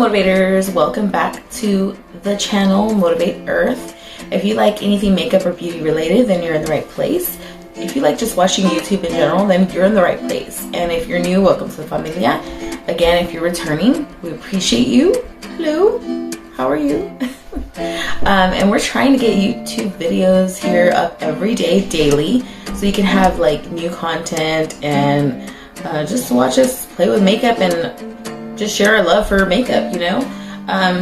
motivators, welcome back to the channel Motivate Earth. If you like anything makeup or beauty related, then you're in the right place. If you like just watching YouTube in general, then you're in the right place. And if you're new, welcome to the familia. Again, if you're returning, we appreciate you. Hello, how are you? And we're trying to get YouTube videos here up every day, daily, so you can have like new content and just watch us play with makeup and just share our love for makeup, you know.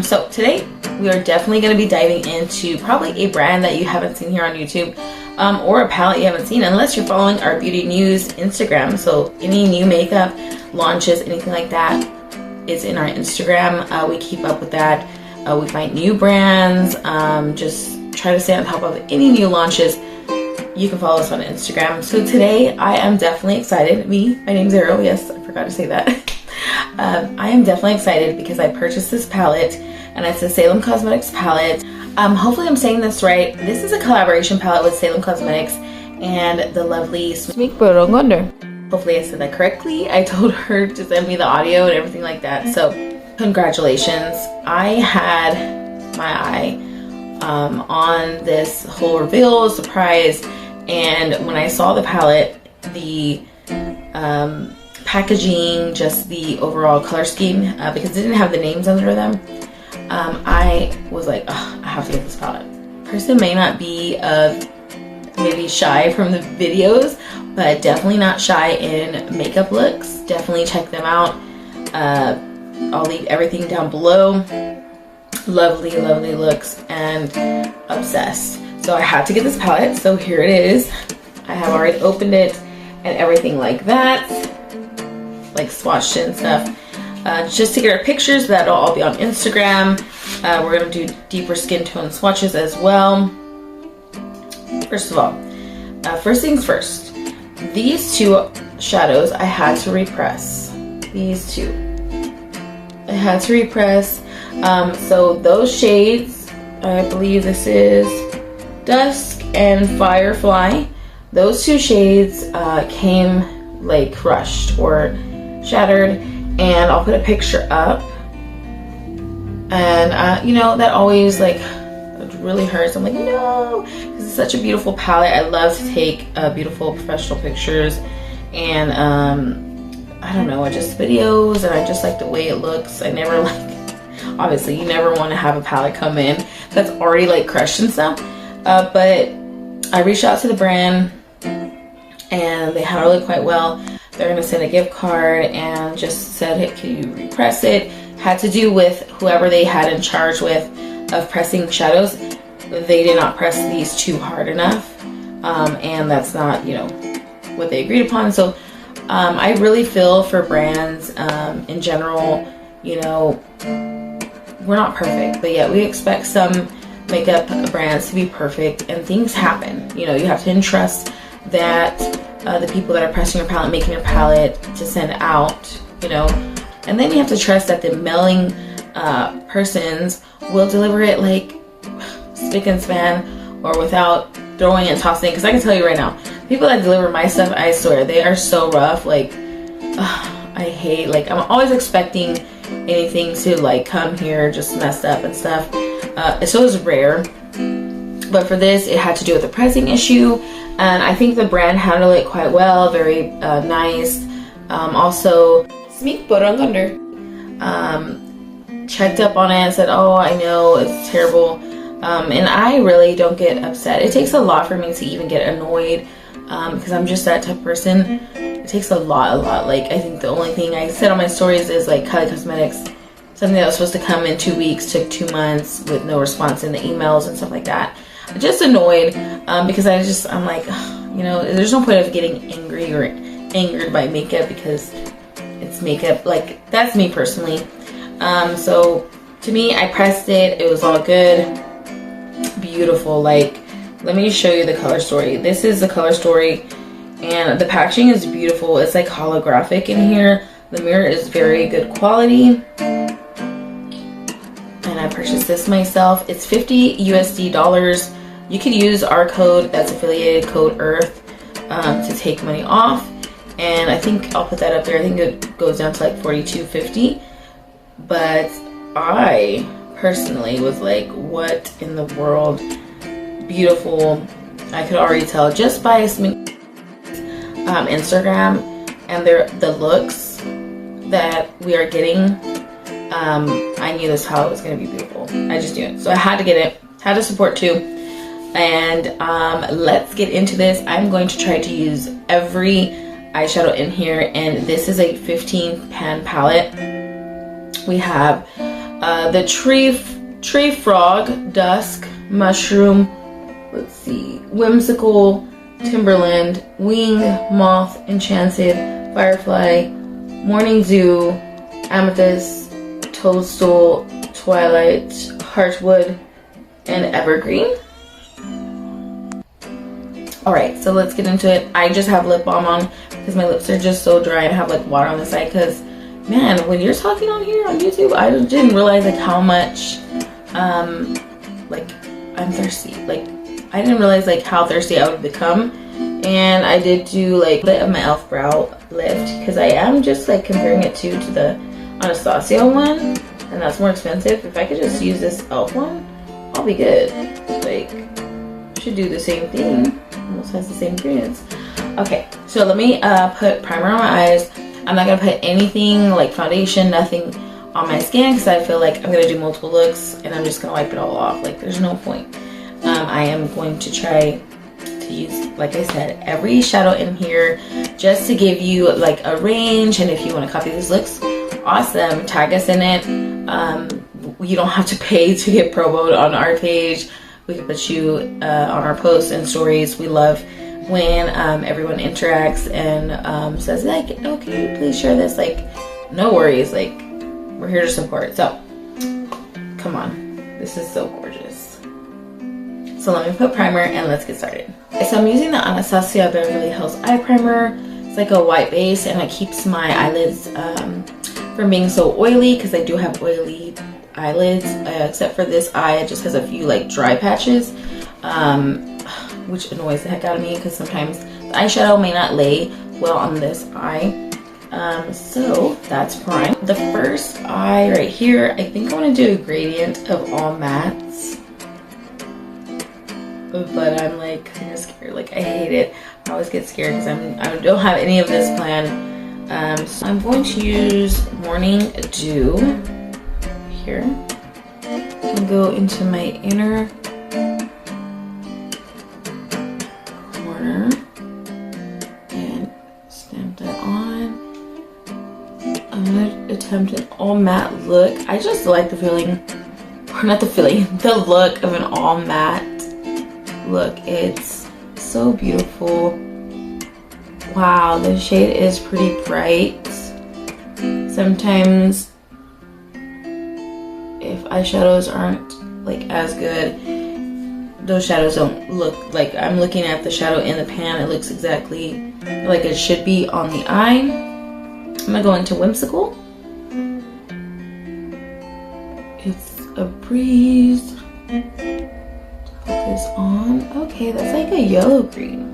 So today we are definitely going to be diving into probably a brand that you haven't seen here on YouTube, or a palette you haven't seen unless you're following our beauty news Instagram. So any new makeup launches, anything like that is in our Instagram. We keep up with that. We find new brands, just try to stay on top of any new launches. You can follow us on Instagram. So today I am definitely excited. My name's Arrow. Yes, I forgot to say that. I am definitely excited because I purchased this palette, and it's a Salem Cosmetics palette. Hopefully I'm saying this right. This is a collaboration palette with Salem Cosmetics and the lovely Sminkberoende. Hopefully I said that correctly. I told her to send me the audio and everything like that. So congratulations. I had my eye on this whole reveal surprise, and when I saw the palette, the packaging, just the overall color scheme, because it didn't have the names under them, I was like, oh, I have to get this palette. Person may not be maybe shy from the videos, but definitely not shy in makeup looks. Definitely check them out. I'll leave everything down below. Lovely, lovely looks and obsessed. So I had to get this palette, so here it is. I have already opened it and everything like that, like swatched it and stuff, just to get our pictures. That'll all be on Instagram. We're gonna do deeper skin tone swatches as well. First of all, first things first, these two shadows I had to repress. These two I had to repress. So those shades, I believe this is Dusk and Firefly, those two shades came like crushed or shattered, and I'll put a picture up. And you know, that always like really hurts. I'm like, no, this is such a beautiful palette. I love to take beautiful professional pictures, and I don't know, just videos, and I just like the way it looks. I never obviously you never want to have a palette come in that's already like crushed and stuff, but I reached out to the brand and they handled it quite well. They're gonna send a gift card and just said, hey, can you repress it? Had to do with whoever they had in charge with of pressing shadows. They did not press these too hard enough, and that's not, you know, what they agreed upon. So I really feel for brands in general, you know, we're not perfect, but yet we expect some makeup brands to be perfect, and things happen. You know, you have to entrust that the people that are pressing your palette, making your palette to send out, you know, and then you have to trust that the mailing persons will deliver it like spick and span, or without throwing and tossing. Because I can tell you right now, people that deliver my stuff, I swear, they are so rough. Like, I hate, like, I'm always expecting anything to like come here just messed up and stuff. So it's rare, but for this it had to do with the pricing issue, and I think the brand handled it quite well. Very nice. Also, Sminkberoende checked up on it and said, oh, I know it's terrible, and I really don't get upset. It takes a lot for me to even get annoyed, because I'm just that type of person. It takes a lot. Like, I think the only thing I said on my stories is like Kylie Cosmetics, something that was supposed to come in 2 weeks took 2 months with no response in the emails and stuff like that. I'm just annoyed, because I'm like, you know, there's no point of getting angry or angered by makeup because it's makeup. Like, that's me personally. So to me, I pressed it. It was all good, beautiful. Like, let me show you the color story. This is the color story, and the packaging is beautiful. It's like holographic in here. The mirror is very good quality, and I purchased this myself. It's $50 USD. You could use our code that's affiliated, code EARTH, to take money off, and I think I'll put that up there. I think it goes down to like $42.50, but I personally was like, what in the world? Beautiful. I could already tell just by Instagram and the looks that we are getting. I knew this palette was going to be beautiful. I just knew it. So I had to get it. Had to support too. And let's get into this. I'm going to try to use every eyeshadow in here, and this is a 15 pan palette. We have the tree frog, dusk, mushroom, let's see, whimsical, timberland, wing, moth, enchanted, firefly, morning dew, amethyst, toadstool, twilight, heartwood, and evergreen. Alright, so let's get into it. I just have lip balm on because my lips are just so dry and have like water on the side, because man, when you're talking on here on YouTube, I didn't realize like how much like I'm thirsty. Like I didn't realize like how thirsty I would become. And I did do like a bit of my e.l.f. brow lift because I am just like comparing it to the Anastasia one, and that's more expensive. If I could just use this e.l.f. one, I'll be good. Like, should do the same thing. Almost has the same ingredients. Okay, so let me put primer on my eyes. I'm not gonna put anything like foundation, nothing on my skin, because I feel like I'm gonna do multiple looks and I'm just gonna wipe it all off. Like, there's no point. I am going to try to use, like I said, every shadow in here just to give you like a range. And if you want to copy these looks, awesome, tag us in it. You don't have to pay to get promoted on our page. We can put you on our posts and stories. We love when everyone interacts and says like, okay, please share this. Like, no worries, like we're here to support. So come on, this is so gorgeous. So let me put primer and let's get started. So I'm using the Anastasia Beverly Hills eye primer. It's like a white base, and it keeps my eyelids from being so oily, because I do have oily eyelids, except for this eye. It just has a few like dry patches, which annoys the heck out of me, because sometimes the eyeshadow may not lay well on this eye. So that's prime. The first eye right here, I think I want to do a gradient of all mattes, but I'm like kind of scared. Like, I hate it. I always get scared because I don't have any of this planned. So I'm going to use Morning Dew here and go into my inner corner and stamp that on. I'm gonna attempt an all matte look. I just like the feeling, or not the feeling, the look of an all matte look. It's so beautiful. Wow, the shade is pretty bright. Sometimes if eyeshadows aren't like as good, those shadows don't look like, I'm looking at the shadow in the pan, it looks exactly like it should be on the eye. I'm gonna go into Whimsical. It's a breeze. Focus on. Okay, that's like a yellow green.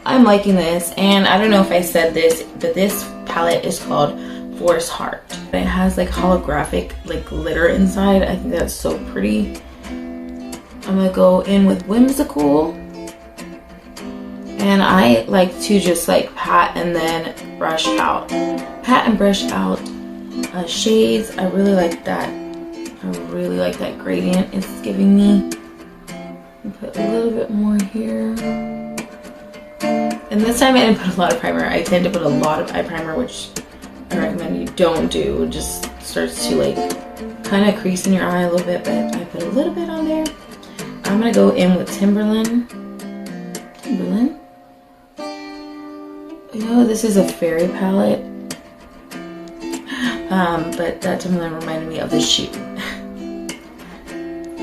I'm liking this, and I don't know if I said this, but this palette is called Forest Heart. It has like holographic like glitter inside. I think that's so pretty. I'm gonna go in with Whimsical, and I like to just like pat and then brush out. Pat and brush out shades. I really like that. I really like that gradient it's giving me. Put a little bit more here. And this time I didn't put a lot of primer. I tend to put a lot of eye primer, which I recommend you don't do. It just starts to like kind of crease in your eye a little bit, but I put a little bit on there. I'm gonna go in with Timberland. You know, this is a fairy palette, but that Timberland reminded me of the shoe.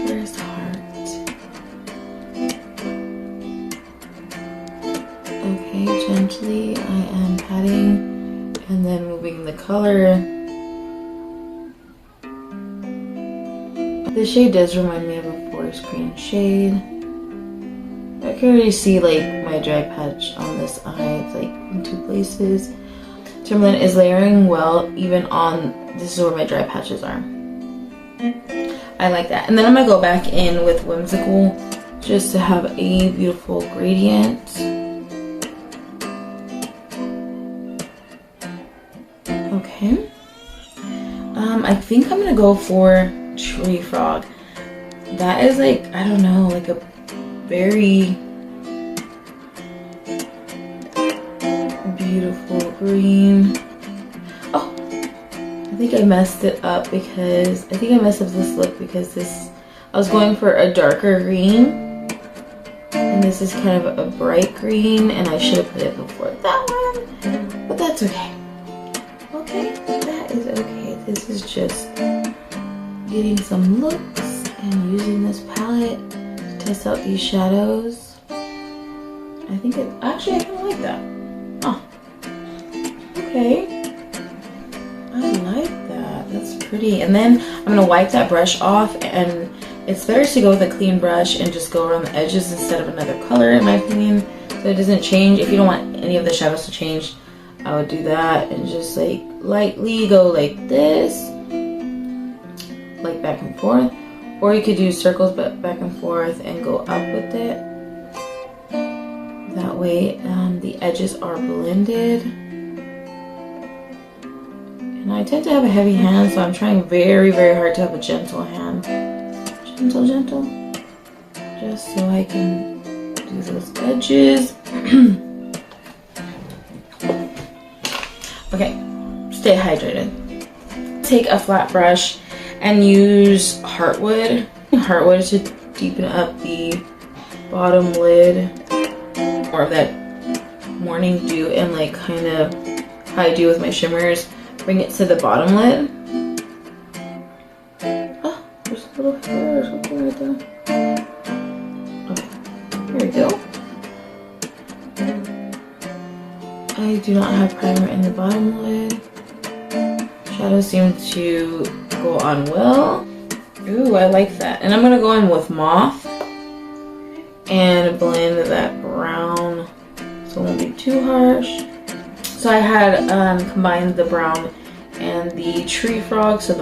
Where's Heart? Okay, gently I am patting and then moving the color. This shade does remind me of a forest green shade. I can already see like my dry patch on this eye. It's like in two places. Timberland is layering well even on, this is where my dry patches are. I like that. And then I'm gonna go back in with Whimsical just to have a beautiful gradient. Okay. I think I'm gonna go for Tree Frog. That is like, I don't know, like a very beautiful green. Oh, I think I messed it up because I think I messed up this look because this, I was going for a darker green and this is kind of a bright green and I should have put it before that one, but that's okay. Okay, that is okay. This is just getting some looks and using this palette to test out these shadows. I think it, actually I kind of like that. Oh, okay. I like that. That's pretty. And then I'm gonna wipe that brush off, and it's better to go with a clean brush and just go around the edges instead of another color, in my opinion, so it doesn't change. If you don't want any of the shadows to change, I would do that and just like lightly go like this, like back and forth, or you could do circles but back and forth and go up with it. That way the edges are blended. And I tend to have a heavy hand, so I'm trying very, very hard to have a gentle hand. Gentle, gentle. Just so I can do those edges. Okay, stay hydrated. Take a flat brush and use Heartwood. Heartwood to deepen up the bottom lid. More of that morning dew and like kind of how I do with my shimmers. Bring it to the bottom lid. Oh, there's a little hair or something right there. Okay, here we go. I do not have primer in the bottom lid. Shadows seem to go on well. Ooh, I like that. And I'm gonna go in with Moth and blend that brown so it won't be too harsh. So I had combined the brown and the Tree Frog, so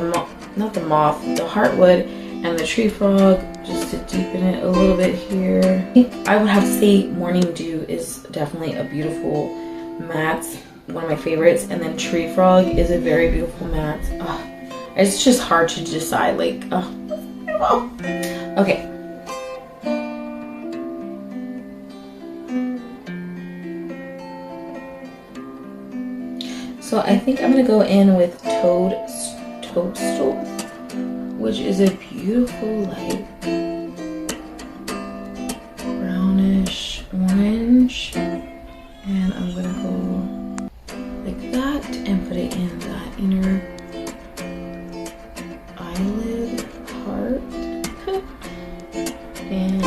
not the Moth, the Heartwood and the Tree Frog, just to deepen it a little bit here. I would have to say Morning Dew is definitely a beautiful matte, one of my favorites, and then Tree Frog is a very beautiful matte. It's just hard to decide, like, okay. So I think I'm gonna go in with Toadstool, which is a beautiful light brownish orange, and I'm gonna go like that and put it in that inner eyelid part. And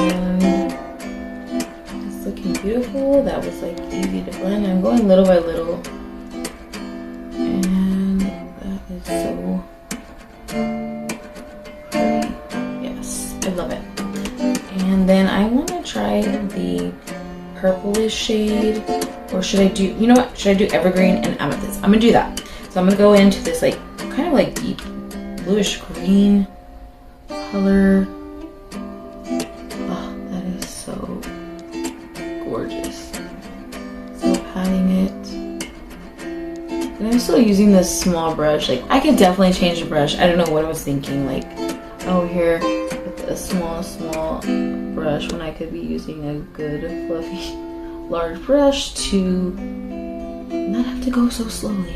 it's looking beautiful. That was like easy to blend. I'm going little by little. And that is so pretty. Yes, I love it. And then I want to try the purplish shade, or should I do, you know what, should I do Evergreen and Amethyst? I'm gonna do that. So I'm gonna go into this like kind of like deep bluish green color. Oh, that is so gorgeous. So patting it. And I'm still using this small brush. Like, I could definitely change the brush. I don't know what I was thinking. Like, oh, here with a small brush when I could be using a good, fluffy, large brush to not have to go so slowly.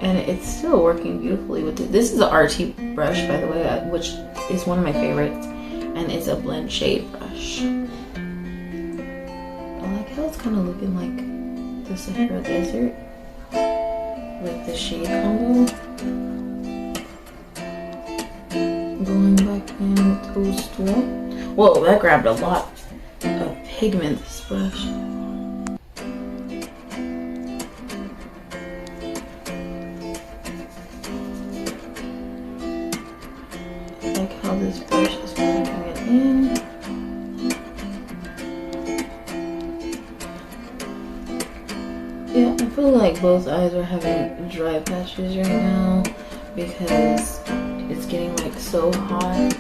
And it's still working beautifully with it. This is an RT brush, by the way, which is one of my favorites. And it's a blend shade brush. I like how it's kind of looking like the Sahara Desert with the shade combo. Going back in with Toadstool. Whoa, that grabbed a lot of pigment, this brush. I like how this brush is packing it in. Yeah, I feel like both eyes are having dry patches right now because it's it's getting like so hot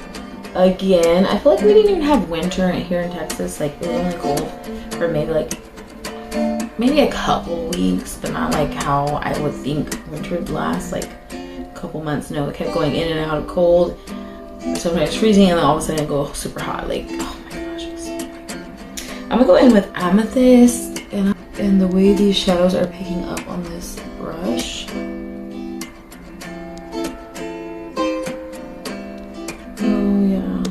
again. I feel like we didn't even have winter here in Texas. Like, it was only cold for maybe a couple weeks, but not like how I would think winter would last, like a couple months. No, it kept going in and out of cold. Sometimes freezing, and then all of a sudden it go super hot. Like, oh my gosh, it's so weird. I'm gonna go in with Amethyst, and the way these shadows are picking up on this brush. Oh yeah,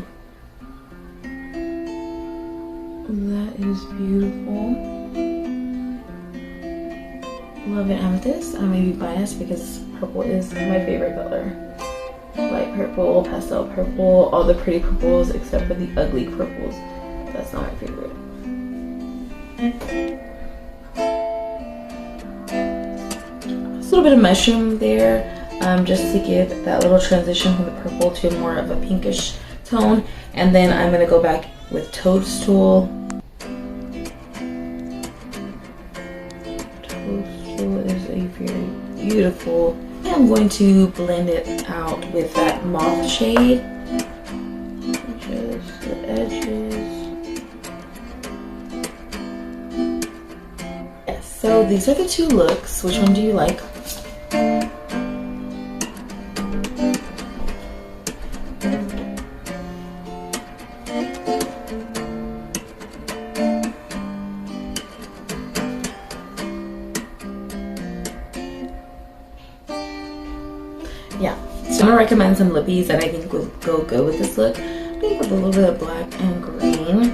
that is beautiful. Love it, Amethyst. I may be biased because purple is my favorite color. Light purple, pastel purple, all the pretty purples except for the ugly purples. That's not my favorite. Just a little bit of mushroom there, just to give that little transition from the purple to more of a pinkish tone. And then I'm gonna go back with Toadstool. Toadstool is a very beautiful. I'm going to blend it out with that mauve shade. Just the edges. Yes, so these are the two looks. Which one do you like? Yeah, so I'm gonna recommend some lippies that I think will go good with this look. I think with a little bit of black and green,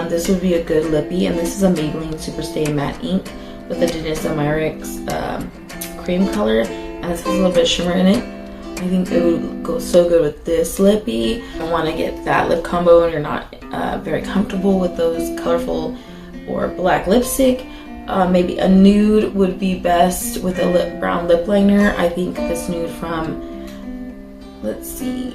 this would be a good lippy. And this is a Maybelline Superstay Matte Ink with the Denisa Myricks cream color, and this has a little bit of shimmer in it. I think it would go so good with this lippy. I want to get that lip combo and you're not very comfortable with those colorful or black lipstick. Maybe a nude would be best with a brown lip liner. I think this nude from, let's see,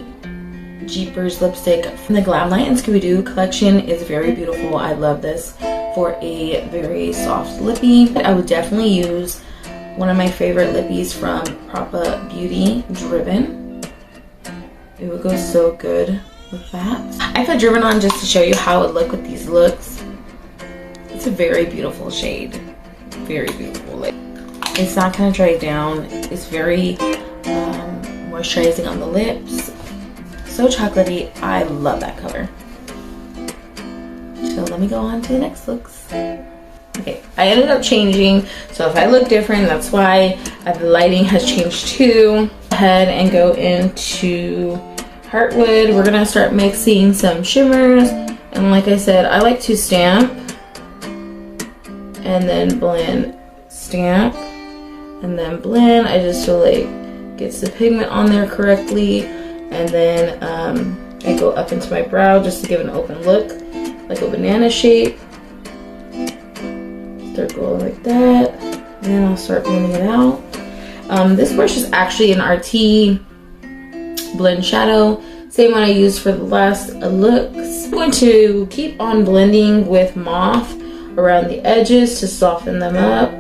Jeepers lipstick from the Glam Light and Scooby-Doo collection is very beautiful. I love this for a very soft lippy. I would definitely use one of my favorite lippies from Propa Beauty, Driven. It would go so good with that. I put Driven on just to show you how it would look with these looks. It's a very beautiful shade, very beautiful. Like, it's not gonna dry down. It's very moisturizing on the lips. So chocolatey. I love that color. So let me go on to the next looks. Okay, I ended up changing. So if I look different, that's why the lighting has changed too. Go ahead and go into Heartwood. We're gonna start mixing some shimmers, and like I said, I like to stamp and then blend, stamp, and then blend. I just feel like gets the pigment on there correctly, and then I go up into my brow just to give an open look, like a banana shape. Start going like that, and then I'll start blending it out. This brush is actually an RT blend shadow, same one I used for the last looks. I'm going to keep on blending with Mauve around the edges to soften them up.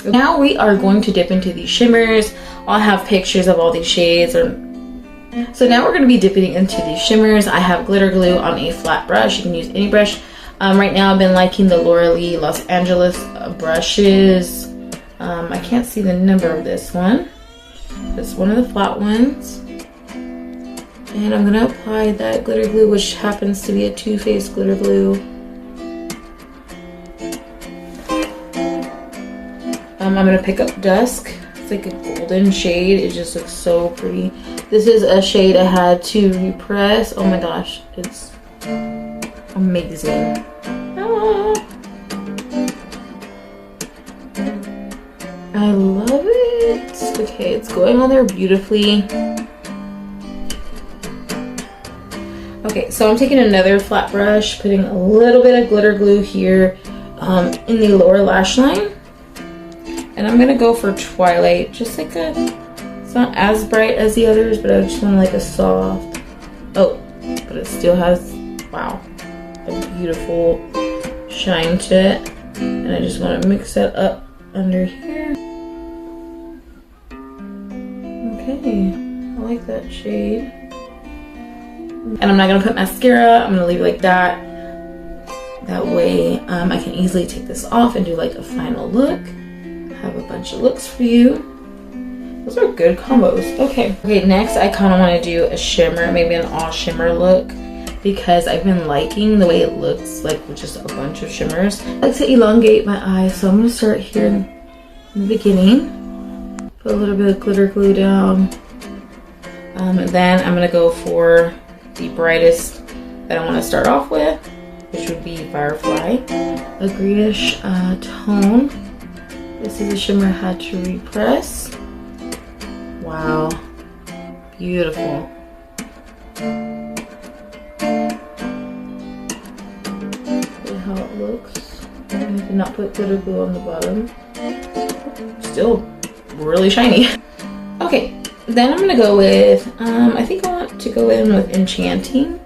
Now we are going to dip into these shimmers. I'll have pictures of all these shades. So now we're going to be dipping into these shimmers. I have glitter glue on a flat brush. You can use any brush. Right now I've been liking the Laura Lee Los Angeles brushes. I can't see the number of this one. It's one of the flat ones. And I'm going to apply that glitter glue, which happens to be a Too Faced glitter glue. I'm going to pick up Dusk. It's like a golden shade. It just looks so pretty. This is a shade I had to repress. Oh my gosh, it's amazing. Ah. I love it. Okay, it's going on there beautifully. Okay, so I'm taking another flat brush, putting a little bit of glitter glue here in the lower lash line. And I'm gonna go for Twilight, just like a, it's not as bright as the others, but I just want like a soft, oh, but it still has, wow, a beautiful shine to it. And I just wanna mix that up under here. Okay, I like that shade. And I'm not gonna put mascara, I'm gonna leave it like that. That way I can easily take this off and do like a final look. Have a bunch of looks for you. Those are good combos. Okay, next I kind of want to do a shimmer, maybe an all shimmer look, because I've been liking the way it looks like with just a bunch of shimmers. I like to elongate my eyes, so I'm going to start here in the beginning. Put a little bit of glitter glue down. And then I'm going to go for the brightest that I want to start off with, which would be Firefly. A greenish tone. This is a shimmer I had to repress. Wow, beautiful. See how it looks. I did not put glitter glue on the bottom. Still really shiny. Okay, then I'm gonna go with, I think I want to go in with Enchanting.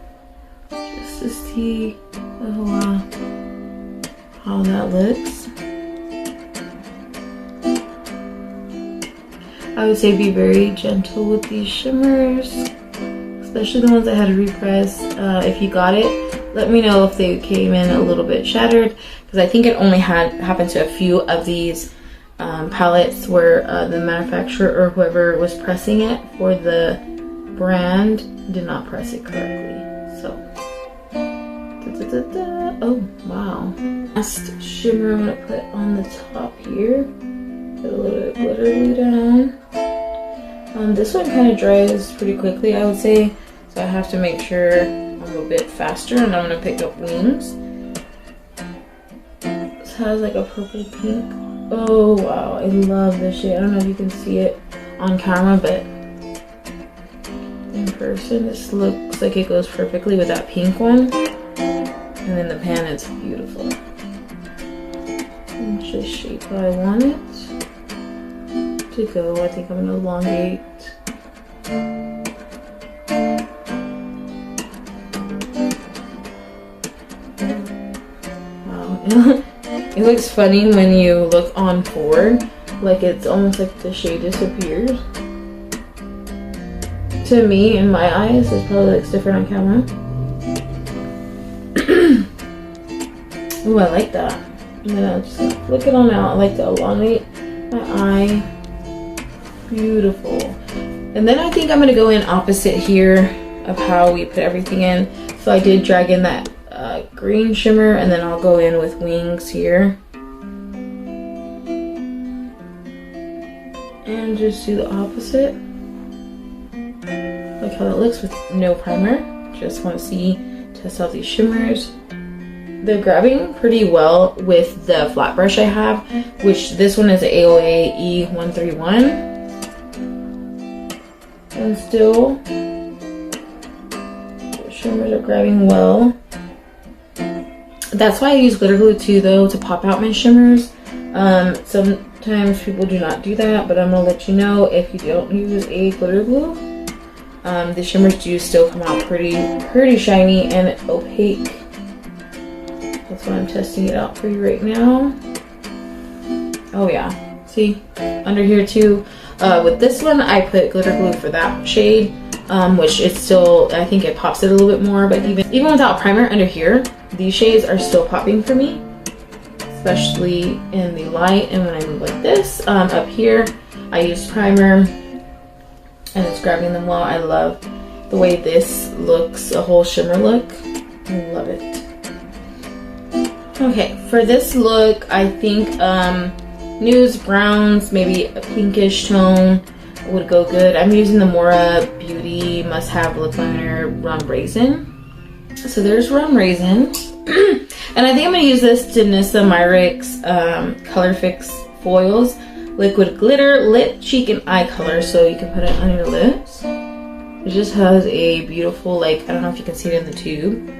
Just to see how that looks. I would say be very gentle with these shimmers, especially the ones I had to repress. If you got it, let me know if they came in a little bit shattered, because I think it only happened to a few of these palettes where the manufacturer or whoever was pressing it for the brand did not press it correctly. So, oh wow. Last shimmer I'm gonna put on the top here. Put a little bit of glitter glue down. This one kind of dries pretty quickly, I would say, so I have to make sure I'm a bit faster, and I'm gonna pick up Wings. This has like a purple pink. Oh wow, I love this shade. I don't know if you can see it on camera, but in person this looks like it goes perfectly with that pink one. And then the pan is beautiful. It's just shape how I want it to go. I think I'm gonna elongate. Wow, it looks funny when you look on forward, like it's almost like the shade disappears. To me, in my eyes, it probably looks different on camera. Ooh, I like that. And then I'll just flick it on out. I like to elongate my eye. Beautiful. And then I think I'm going to go in opposite here of how we put everything in. So I did drag in that green shimmer, and then I'll go in with Wings here. And just do the opposite. Like how that looks with no primer. Just want to test out these shimmers. They're grabbing pretty well with the flat brush I have, which this one is the AOA E131. And still, the shimmers are grabbing well. That's why I use glitter glue too, though, to pop out my shimmers. Sometimes people do not do that, but I'm gonna let you know, if you don't use a glitter glue, the shimmers do still come out pretty shiny and opaque. That's why I'm testing it out for you right now. Oh yeah, see, under here too. With this one, I put glitter glue for that shade, which it's still, I think it pops it a little bit more, but even without primer under here, these shades are still popping for me, especially in the light. And when I move like this, up here, I use primer, and it's grabbing them well. I love the way this looks, a whole shimmer look. I love it. Okay, for this look, I think nudes, browns, maybe a pinkish tone would go good. I'm using the Mora Beauty Must Have Lip Liner Rum Raisin. So there's Rum Raisin. And I think I'm going to use this Danissa Myricks Color Fix Foils Liquid Glitter Lip, Cheek, and Eye Color. So you can put it on your lips. It just has a beautiful, like, I don't know if you can see it in the tube.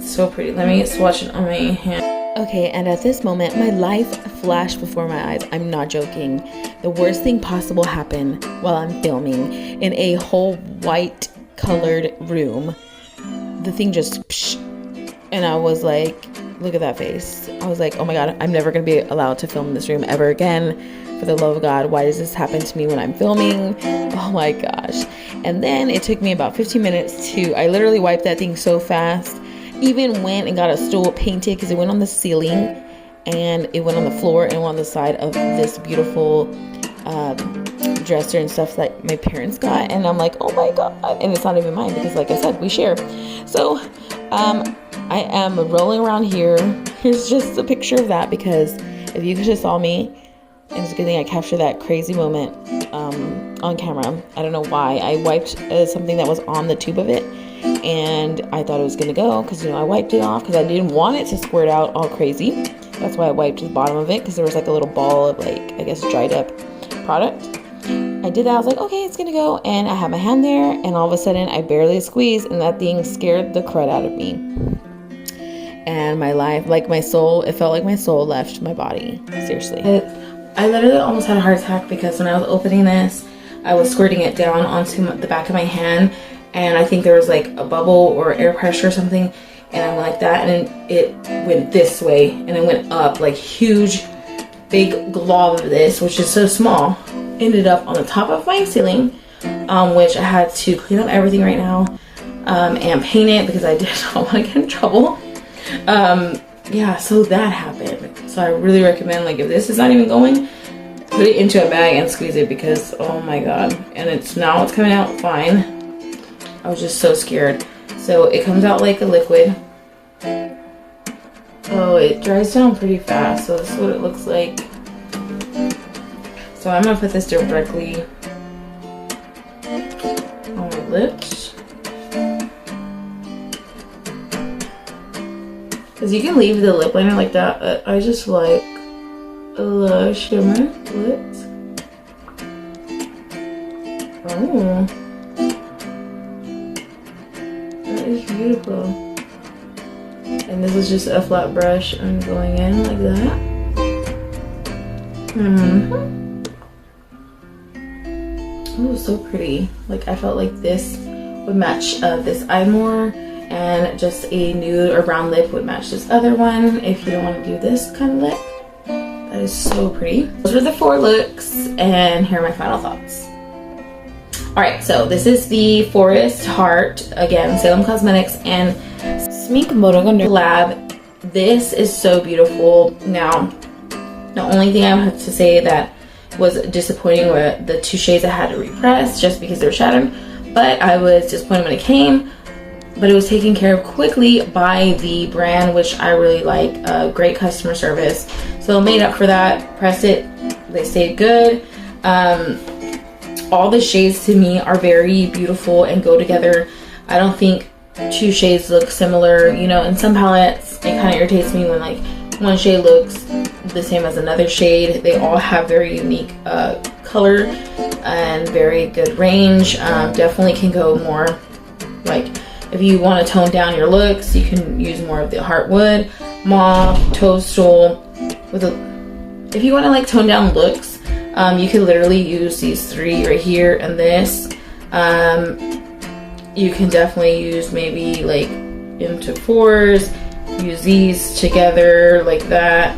So pretty. Let me swatch it on my hand. Okay, and at this moment, my life flashed before my eyes. I'm not joking. The worst thing possible happened while I'm filming in a whole white colored room. The thing just psh, and I was like, look at that face. I was like, oh my God, I'm never gonna be allowed to film in this room ever again. For the love of God, why does this happen to me when I'm filming? Oh my gosh. And then it took me about 15 minutes I literally wiped that thing so fast. Even went and got a stool painted because it went on the ceiling and it went on the floor and went on the side of this beautiful dresser and stuff that my parents got. And I'm like, oh my God. And it's not even mine because, like I said, we share. So I am rolling around here. Here's just a picture of that, because if you could just saw me, and it's a good thing I captured that crazy moment on camera. I don't know why. I wiped something that was on the tube of it, and I thought it was gonna go because, you know, I wiped it off because I didn't want it to squirt out all crazy. That's why I wiped the bottom of it, because there was like a little ball of, like, I guess dried up product. I did that. I was like, okay, it's gonna go, and I had my hand there, and all of a sudden I barely squeezed, and that thing scared the crud out of me. And my life, like my soul, it felt like my soul left my body. Seriously. I literally almost had a heart attack because when I was opening this, I was squirting it down onto the back of my hand, and I think there was like a bubble or air pressure or something, and I went like that, and it went this way, and it went up like huge, big glob of this, which is so small, ended up on the top of my ceiling, which I had to clean up everything right now, and paint it because I did not want to get in trouble. Yeah, so that happened. So I really recommend, like, if this is not even going, put it into a bag and squeeze it, because oh my God. And it's coming out fine. I was just so scared. So it comes out like a liquid. Oh, it dries down pretty fast. So this is what it looks like. So I'm gonna put this directly on my lips. Because you can leave the lip liner like that. I just like a shimmer lips. Oh, that is beautiful. And this is just a flat brush. I'm going in like that. Oh, so pretty. Like, I felt like this would match this eye more. And just a nude or brown lip would match this other one if you don't want to do this kind of lip. That is so pretty. Those were the 4 looks, and here are my final thoughts. Alright, so this is the Forest Heart, again, Salem Cosmetics and Sminkberoende collab. This is so beautiful. Now, the only thing I have to say that was disappointing were the 2 shades I had to repress just because they were shattered, but I was disappointed when it came. But it was taken care of quickly by the brand, which I really like. Great customer service. So made up for that. Pressed it. They stayed good. All the shades to me are very beautiful and go together. I don't think 2 shades look similar. You know, in some palettes, it kind of irritates me when like one shade looks the same as another shade. They all have very unique color and very good range. Definitely can go more like, if you want to tone down your looks, you can use more of the Heartwood, Mauve, Toadstool. If you want to like tone down looks, you can literally use these 3 right here and this. You can definitely use maybe like into 4s, use these together like that.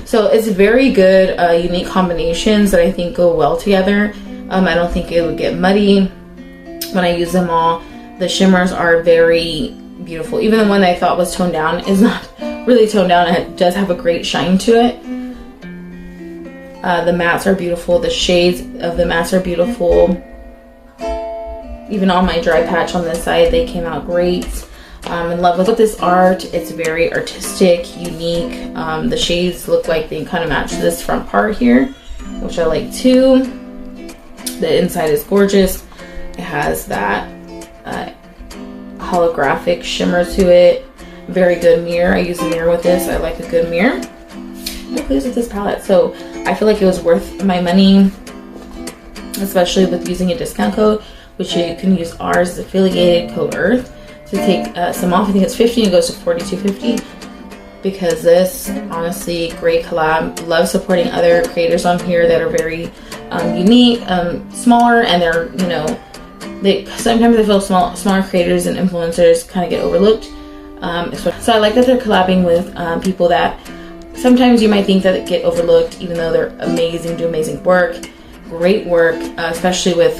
So it's very good, unique combinations that I think go well together. I don't think it would get muddy when I use them all. The shimmers are very beautiful. Even the one that I thought was toned down is not really toned down. It does have a great shine to it. The mattes are beautiful. The shades of the mattes are beautiful. Even on my dry patch on this side, they came out great. I'm in love with this art. It's very artistic, unique. The shades look like they kind of match this front part here, which I like too. The inside is gorgeous. It has that holographic shimmer to it. Very good mirror. I use a mirror with this. I like a good mirror. I'm pleased with this palette. So I feel like it was worth my money, especially with using a discount code, which you can use ours, affiliated code EARTH, to take some off. I think it's $50 and it goes to $42.50. Because this, honestly, great collab. Love supporting other creators on here that are very unique, smaller, and they're, you know, sometimes I feel smaller creators and influencers kind of get overlooked. So I like that they're collabing with people that sometimes you might think that get overlooked, even though they're amazing, do amazing work, great work, especially with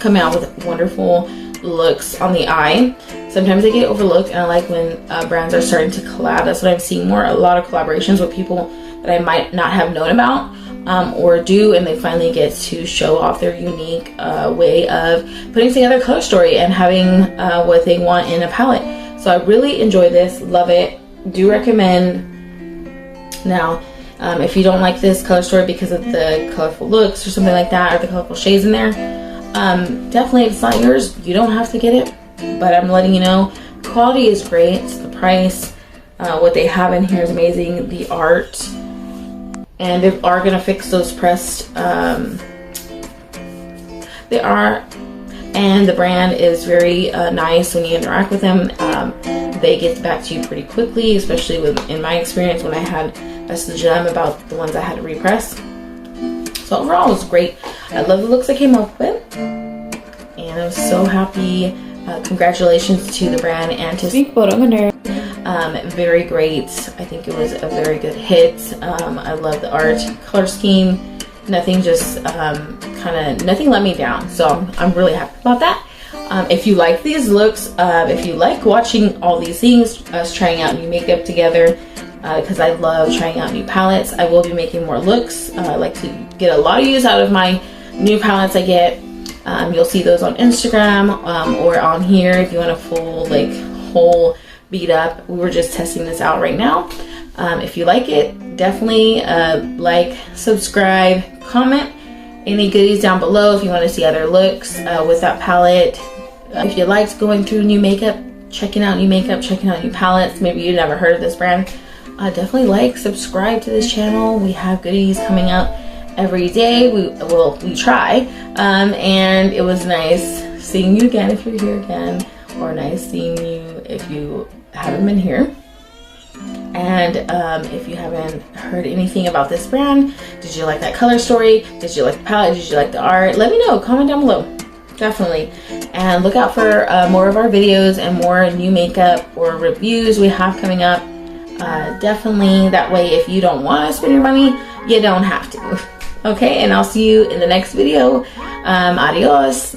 coming out with wonderful looks on the eye. Sometimes they get overlooked, and I like when brands are starting to collab. That's what I'm seeing more, a lot of collaborations with people that I might not have known about or do, and they finally get to show off their unique way of putting together a color story and having what they want in a palette. So I really enjoy this, love it, do recommend. Now, if you don't like this color story because of the colorful looks or something like that, or the colorful shades in there, definitely if it's not yours, you don't have to get it. But I'm letting you know, quality is great, the price, what they have in here is amazing, the art, and they are gonna fix those pressed, they are, and the brand is very nice when you interact with them. They get back to you pretty quickly, especially in my experience when I had messaged them about the ones I had to repress. So overall it was great. I love the looks I came up with, and I'm so happy. Congratulations to the brand and to Sminkberoende. Very great. I think it was a very good hit. I love the art, color scheme. Nothing just nothing let me down. So I'm really happy about that. If you like these looks, if you like watching all these things, us trying out new makeup together, because I love trying out new palettes. I will be making more looks. I like to get a lot of use out of my new palettes I get. You'll see those on Instagram or on here if you want a full whole beat up. We were just testing this out right now. If you like it, definitely like, subscribe, comment any goodies down below if you want to see other looks with that palette. If you liked going through new makeup, checking out new palettes, maybe you never heard of this brand, definitely like, subscribe to this channel. We have goodies coming out every day. We try, and it was nice seeing you again if you're here again, or nice seeing you if you haven't been here. And if you haven't heard anything about this brand, did you like that color story? Did you like the palette? Did you like the art? Let me know, comment down below, definitely. And look out for more of our videos and more new makeup or reviews we have coming up. Definitely, that way if you don't want to spend your money, you don't have to. Okay, and I'll see you in the next video. Adios.